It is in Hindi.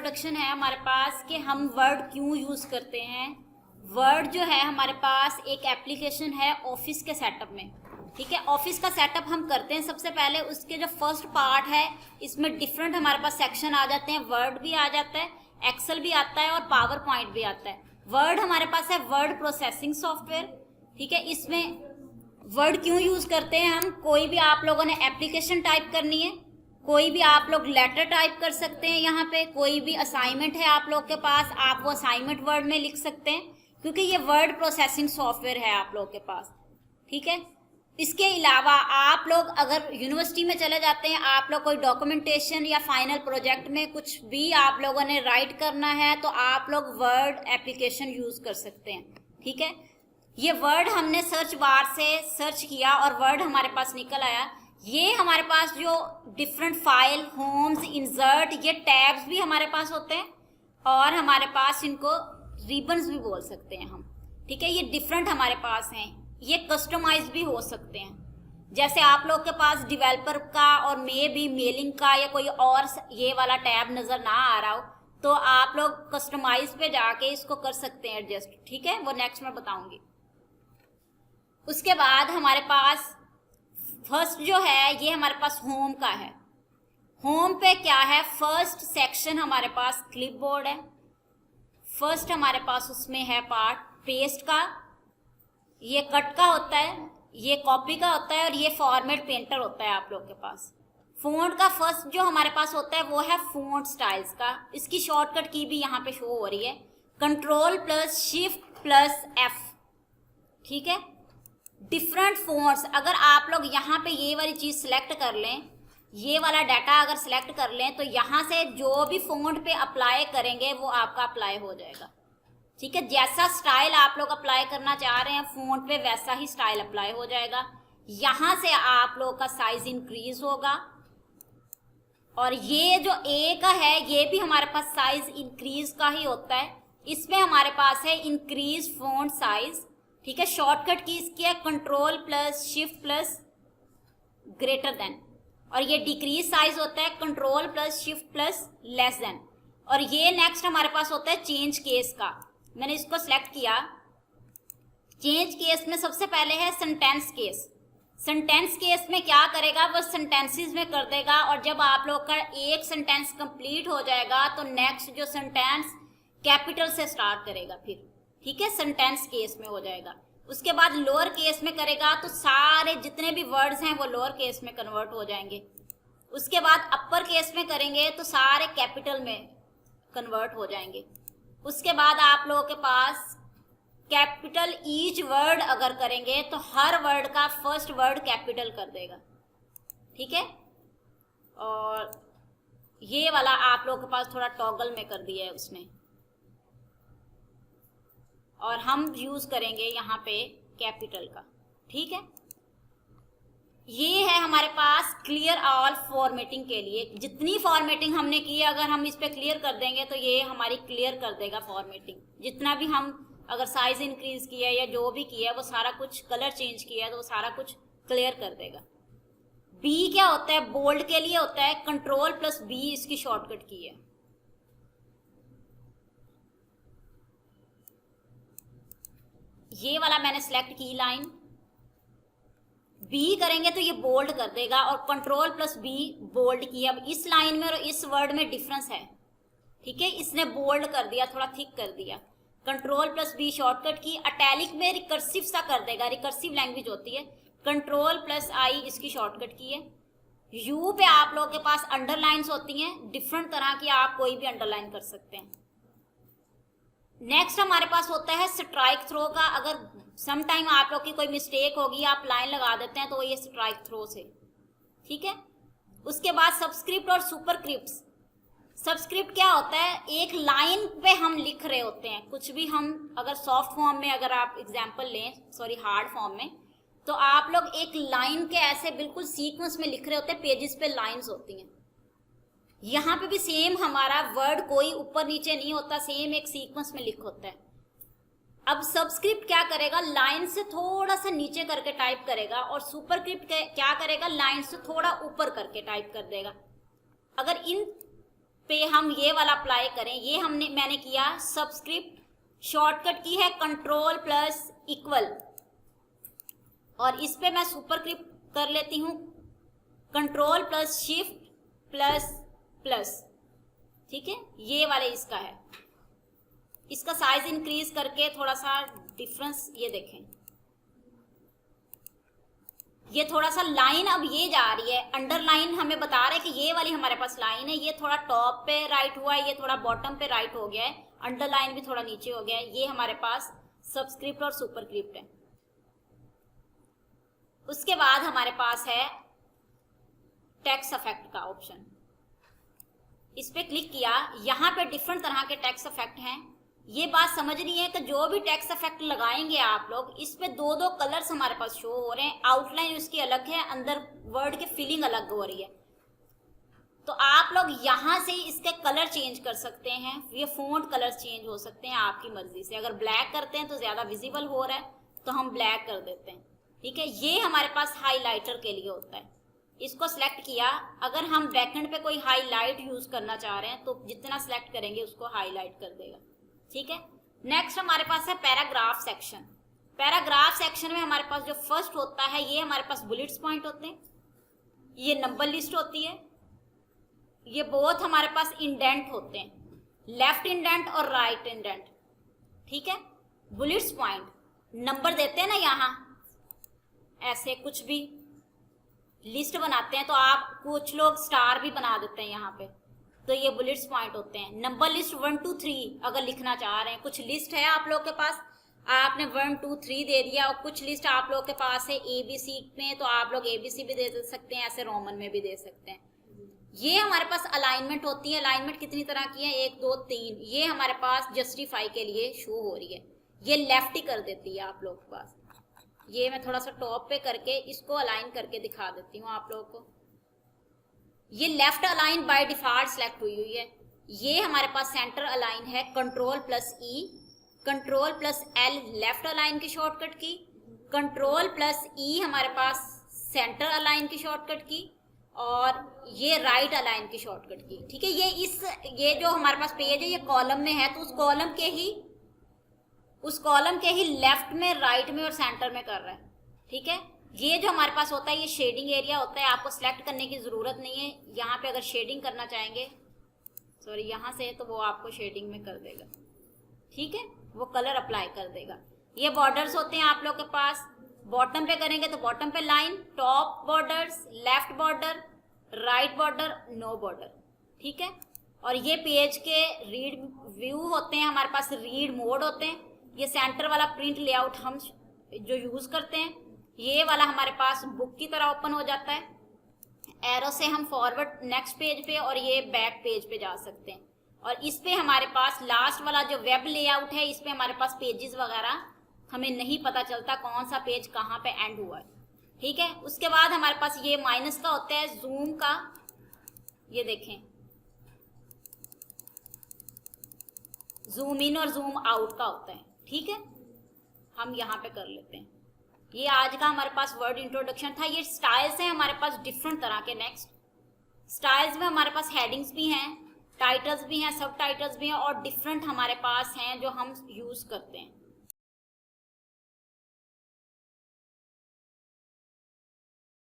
इंट्रोडक्शन है हमारे पास कि हम वर्ड क्यों यूज़ करते हैं। वर्ड जो है हमारे पास एक एप्लीकेशन है ऑफिस के सेटअप में, ठीक है। ऑफिस का सेटअप हम करते हैं सबसे पहले, उसके जो फर्स्ट पार्ट है इसमें डिफरेंट हमारे पास सेक्शन आ जाते हैं। वर्ड भी आ जाता है, एक्सेल भी आता है और पावर पॉइंट भी आता है। वर्ड हमारे पास है वर्ड प्रोसेसिंग सॉफ्टवेयर, ठीक है। इसमें वर्ड क्यों यूज़ करते हैं हम, कोई भी आप लोगों ने एप्लीकेशन टाइप करनी है, कोई भी आप लोग लेटर टाइप कर सकते हैं, यहाँ पे कोई भी असाइनमेंट है आप लोग के पास, आप वो असाइनमेंट वर्ड में लिख सकते हैं क्योंकि ये वर्ड प्रोसेसिंग सॉफ्टवेयर है आप लोग के पास, ठीक है। इसके अलावा आप लोग अगर यूनिवर्सिटी में चले जाते हैं, आप लोग कोई डॉक्यूमेंटेशन या फाइनल प्रोजेक्ट में कुछ भी आप लोगों ने राइट करना है तो आप लोग वर्ड एप्लीकेशन यूज़ कर सकते हैं, ठीक है। ये वर्ड हमने सर्च बार से सर्च किया और वर्ड हमारे पास निकल आया। ये हमारे पास जो डिफरेंट फाइल, होम्स, इंसर्ट, ये टैब्स भी हमारे पास होते हैं और हमारे पास इनको रिबन्स भी बोल सकते हैं हम, ठीक है। ये डिफरेंट हमारे पास हैं, ये कस्टमाइज भी हो सकते हैं। जैसे आप लोग के पास डेवलपर का और मे भी मेलिंग का या कोई और ये वाला टैब नज़र ना आ रहा हो तो आप लोग कस्टमाइज पे जाके इसको कर सकते हैं एडजस्ट, ठीक है। वो नेक्स्ट में बताऊंगी। उसके बाद हमारे पास फर्स्ट जो है ये हमारे पास होम का है। होम पे क्या है, फर्स्ट सेक्शन हमारे पास क्लिपबोर्ड है। फर्स्ट हमारे पास उसमें है पार्ट पेस्ट का, ये कट का होता है, ये कॉपी का होता है और ये फॉर्मेट पेंटर होता है आप लोग के पास। फ़ॉन्ट का फर्स्ट जो हमारे पास होता है वो है फ़ॉन्ट स्टाइल्स का। इसकी शॉर्टकट की भी यहाँ पे शो हो रही है, Ctrl+Shift+F, ठीक है। डिफरेंट फ़ॉन्ट्स, अगर आप लोग यहाँ पे ये वाली चीज़ सिलेक्ट कर लें, ये वाला डाटा अगर सिलेक्ट कर लें तो यहाँ से जो भी फ़ॉन्ट पे अप्लाई करेंगे वो आपका अप्लाई हो जाएगा, ठीक है। जैसा स्टाइल आप लोग अप्लाई करना चाह रहे हैं फ़ॉन्ट पे वैसा ही स्टाइल अप्लाई हो जाएगा। यहाँ से आप लोग का साइज इंक्रीज होगा और ये जो ए का है ये भी हमारे पास साइज इंक्रीज का ही होता है। इसमें हमारे पास है इंक्रीज फ़ॉन्ट साइज, ठीक है। शॉर्टकट की इसकी है Ctrl+Shift+greater than और ये डिक्रीज साइज होता है Ctrl+Shift+less than। और ये नेक्स्ट हमारे पास होता है चेंज केस का। मैंने इसको सेलेक्ट किया। चेंज केस में सबसे पहले है सेंटेंस केस। सेंटेंस केस में क्या करेगा, वो सेंटेंसेस में कर देगा और जब आप लोग का एक सेंटेंस कंप्लीट हो जाएगा तो नेक्स्ट जो सेंटेंस कैपिटल से स्टार्ट करेगा फिर, ठीक है, सेंटेंस केस में हो जाएगा। उसके बाद लोअर केस में करेगा तो सारे जितने भी वर्ड्स हैं वो लोअर केस में कन्वर्ट हो जाएंगे। उसके बाद अपर केस में करेंगे तो सारे कैपिटल में कन्वर्ट हो जाएंगे। उसके बाद आप लोगों के पास कैपिटल ईच वर्ड अगर करेंगे तो हर वर्ड का फर्स्ट वर्ड कैपिटल कर देगा, ठीक है। और ये वाला आप लोगों के पास थोड़ा टॉगल में कर दिया है उसने, और हम यूज़ करेंगे यहाँ पे कैपिटल का, ठीक है। ये है हमारे पास क्लियर ऑल फॉर्मेटिंग के लिए। जितनी फॉर्मेटिंग हमने की है अगर हम इस पर क्लियर कर देंगे तो ये हमारी क्लियर कर देगा फॉर्मेटिंग। जितना भी हम अगर साइज इंक्रीज किया है या जो भी किया है वो सारा कुछ, कलर चेंज किया है तो वो सारा कुछ क्लियर कर देगा। बी क्या होता है, बोल्ड के लिए होता है, Ctrl+B इसकी शॉर्टकट की है। ये वाला मैंने सेलेक्ट की लाइन, बी करेंगे तो ये बोल्ड कर देगा और Ctrl+B बोल्ड की। अब इस लाइन में और इस वर्ड में डिफरेंस है, ठीक है, इसने बोल्ड कर दिया, थोड़ा थिक कर दिया। Ctrl+B शॉर्टकट की। अटैलिक में रिकर्सिव सा कर देगा, रिकर्सिव लैंग्वेज होती है, Ctrl+I इसकी शॉर्टकट की है। यू पे आप लोगों के पास अंडरलाइंस होती हैं, डिफरेंट तरह की, आप कोई भी अंडरलाइन कर सकते हैं। नेक्स्ट हमारे पास होता है स्ट्राइक थ्रो का। अगर सम टाइम आप लोग की कोई मिस्टेक होगी, आप लाइन लगा देते हैं तो ये स्ट्राइक थ्रो से, ठीक है। उसके बाद सबस्क्रिप्ट और सुपरस्क्रिप्ट। सबस्क्रिप्ट क्या होता है, एक लाइन पे हम लिख रहे होते हैं कुछ भी। हम अगर सॉफ्ट फॉर्म में अगर आप एग्जाम्पल लें, सॉरी हार्ड फॉर्म में, तो आप लोग एक लाइन के ऐसे बिल्कुल सीक्वेंस में लिख रहे होते हैं, पेजेस पे लाइंस होती हैं। यहाँ पे भी सेम हमारा वर्ड कोई ऊपर नीचे नहीं होता, सेम एक सीक्वेंस में लिख होता है। अब सबस्क्रिप्ट क्या करेगा, लाइन से थोड़ा सा नीचे करके टाइप करेगा और सुपरस्क्रिप्ट क्या करेगा, लाइन से थोड़ा ऊपर करके टाइप कर देगा। अगर इन पे हम ये वाला अप्लाई करें, ये मैंने किया। सबस्क्रिप्ट शॉर्टकट की है कंट्रोल प्लस इक्वल, और इस पे मैं सुपरस्क्रिप्ट कर लेती हूँ control plus shift plus plus. ठीक है, ये वाले इसका है। इसका साइज इंक्रीज करके थोड़ा सा डिफरेंस ये देखें, ये थोड़ा सा लाइन अब ये जा रही है, अंडरलाइन हमें बता रहे हैं कि ये वाली हमारे पास लाइन है, ये थोड़ा टॉप पे राइट हुआ है, ये थोड़ा बॉटम पे राइट हो गया है, अंडरलाइन भी थोड़ा नीचे हो गया है। ये हमारे पास सबस्क्रिप्ट और सुपरस्क्रिप्ट है। उसके बाद हमारे पास है टेक्स्ट इफेक्ट का ऑप्शन, इस पे क्लिक किया। यहाँ पे डिफरेंट तरह के टेक्स्ट इफेक्ट हैं। ये बात समझनी है कि जो भी टेक्स्ट इफेक्ट लगाएंगे आप लोग, इस पे दो दो कलर्स हमारे पास शो हो रहे हैं। आउटलाइन उसकी अलग है, अंदर वर्ड की फीलिंग अलग हो रही है। तो आप लोग यहाँ से इसके कलर चेंज कर सकते हैं, ये फ़ॉन्ट कलर्स चेंज हो सकते हैं आपकी मर्जी से। अगर ब्लैक करते हैं तो ज़्यादा विजिबल हो रहा है तो हम ब्लैक कर देते हैं। ठीक है, ये हमारे पास हाईलाइटर के लिए होता है। इसको सिलेक्ट किया। अगर हम बैकएंड पे कोई हाईलाइट यूज़ करना चाह रहे हैं तो जितना सिलेक्ट करेंगे उसको हाईलाइट कर देगा। ठीक है, नेक्स्ट हमारे पास है पैराग्राफ सेक्शन। पैराग्राफ सेक्शन में हमारे पास जो फर्स्ट होता है, ये हमारे पास बुलेट्स पॉइंट होते हैं, ये नंबर लिस्ट होती है, ये बोथ हमारे पास इंडेंट होते हैं, लेफ्ट इंडेंट और राइट इंडेंट। ठीक है, बुलेट्स पॉइंट नंबर देते हैं ना, यहाँ ऐसे कुछ भी लिस्ट बनाते हैं तो आप कुछ लोग स्टार भी बना देते हैं यहाँ पे, तो ये बुलेट्स पॉइंट होते हैं। नंबर लिस्ट 1 2 3 अगर लिखना चाह रहे हैं, कुछ लिस्ट है आप लोग के पास, आपने 1 2 3 दे दिया, और कुछ लिस्ट आप लोग के पास है ABC में, तो आप लोग ABC भी दे सकते हैं, ऐसे रोमन में भी दे सकते हैं। ये हमारे पास अलाइनमेंट होती है। अलाइनमेंट कितनी तरह की है, 1 2 3। ये हमारे पास जस्टिफाई के लिए शो हो रही है, ये लेफ्ट ही कर देती है आप लोग के पास। ये मैं थोड़ा सा टॉप पे करके इसको अलाइन करके दिखा देती हूँ आप लोगों को। ये left align by default select हुई है। ये हमारे पास सेंटर अलाइन है, control plus E, control plus L left align की शॉर्टकट की, कंट्रोल प्लस E हमारे पास सेंटर अलाइन की शॉर्टकट की, और ये राइट अलाइन की शॉर्टकट की। ठीक है, ये जो हमारे पास पेज है ये कॉलम में है, तो उस कॉलम के ही लेफ्ट में, राइट में और सेंटर में कर रहा है। ठीक है, ये जो हमारे पास होता है ये शेडिंग एरिया होता है, आपको सिलेक्ट करने की ज़रूरत नहीं है। यहाँ पे अगर शेडिंग करना चाहेंगे, सॉरी यहाँ से, तो वो आपको शेडिंग में कर देगा। ठीक है, वो कलर अप्लाई कर देगा। ये बॉर्डर्स होते हैं आप लोग के पास, बॉटम पे करेंगे तो बॉटम पे line, top borders, left border, right border, no border. ठीक है, और ये पेज के रीड व्यू होते हैं हमारे पास, रीड मोड होते हैं। ये सेंटर वाला प्रिंट लेआउट हम जो यूज़ करते हैं, ये वाला हमारे पास बुक की तरह ओपन हो जाता है। एरो से हम फॉरवर्ड नेक्स्ट पेज पे और ये बैक पेज पे जा सकते हैं। और इस पे हमारे पास लास्ट वाला जो वेब लेआउट है, इस पे हमारे पास पेजेस वगैरह हमें नहीं पता चलता कौन सा पेज कहाँ पे एंड हुआ है। ठीक है, उसके बाद हमारे पास ये माइनस का होता है, जूम का, ये देखें जूम इन और जूम आउट का होता है। ठीक है, हम यहाँ पे कर लेते हैं। ये आज का हमारे पास वर्ड इंट्रोडक्शन था। ये स्टाइल्स हैं हमारे पास डिफरेंट तरह के। नेक्स्ट स्टाइल्स में हमारे पास हेडिंग्स भी हैं, टाइटल्स भी हैं, सब टाइटल्स भी हैं, और डिफरेंट हमारे पास हैं जो हम यूज़ करते हैं।